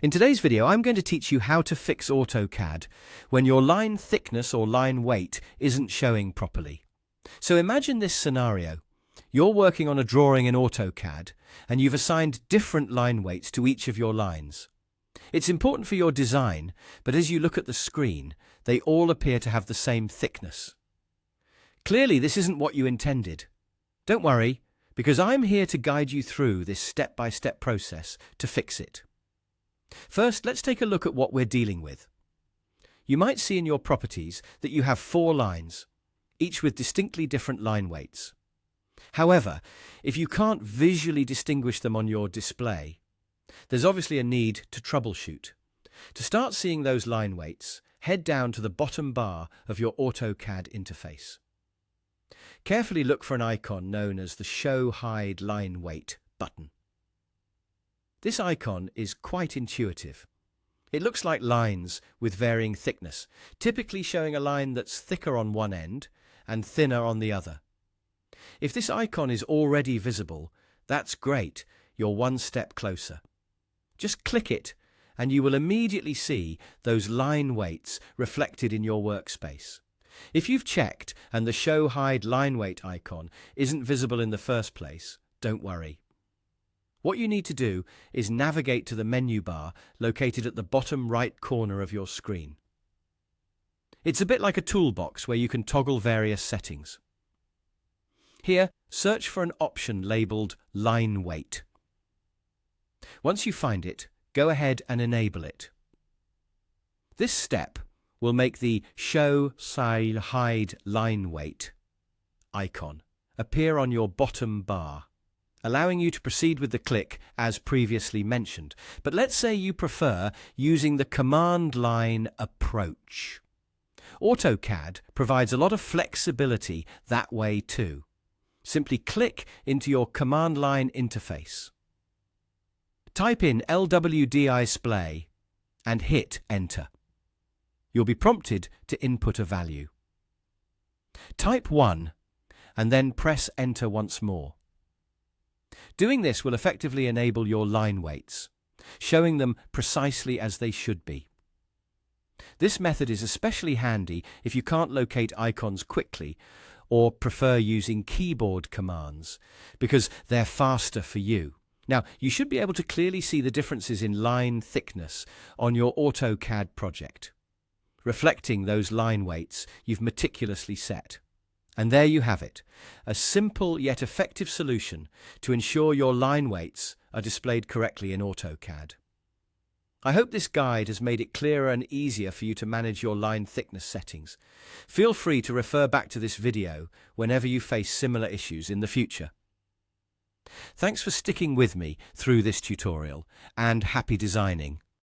In today's video, I'm going to teach you how to fix AutoCAD when your line thickness or line weight isn't showing properly. So imagine this scenario. You're working on a drawing in AutoCAD and you've assigned different line weights to each of your lines. It's important for your design, but as you look at the screen, they all appear to have the same thickness. Clearly, this isn't what you intended. Don't worry, because I'm here to guide you through this step-by-step process to fix it. First, let's take a look at what we're dealing with. You might see in your properties that you have 4 lines, each with distinctly different line weights. However, if you can't visually distinguish them on your display, there's obviously a need to troubleshoot. To start seeing those line weights, head down to the bottom bar of your AutoCAD interface. Carefully look for an icon known as the Show Hide Line Weight button. This icon is quite intuitive. It looks like lines with varying thickness, typically showing a line that's thicker on one end and thinner on the other. If this icon is already visible, that's great, you're one step closer. Just click it and you will immediately see those line weights reflected in your workspace. If you've checked and the Show Hide Line Weight icon isn't visible in the first place, don't worry. What you need to do is navigate to the menu bar located at the bottom right corner of your screen. It's a bit like a toolbox where you can toggle various settings. Here, search for an option labeled Line Weight. Once you find it, go ahead and enable it. This step will make the Show Hide Line Weight icon appear on your bottom bar, allowing you to proceed with the click as previously mentioned. But let's say you prefer using the command line approach. AutoCAD provides a lot of flexibility that way too. Simply click into your command line interface. Type in LWDisplay and hit enter. You'll be prompted to input a value. Type 1 and then press enter once more. Doing this will effectively enable your line weights, showing them precisely as they should be. This method is especially handy if you can't locate icons quickly or prefer using keyboard commands, because they're faster for you. Now, you should be able to clearly see the differences in line thickness on your AutoCAD project, reflecting those line weights you've meticulously set. And there you have it, a simple yet effective solution to ensure your line weights are displayed correctly in AutoCAD. I hope this guide has made it clearer and easier for you to manage your line thickness settings. Feel free to refer back to this video whenever you face similar issues in the future. Thanks for sticking with me through this tutorial, and happy designing.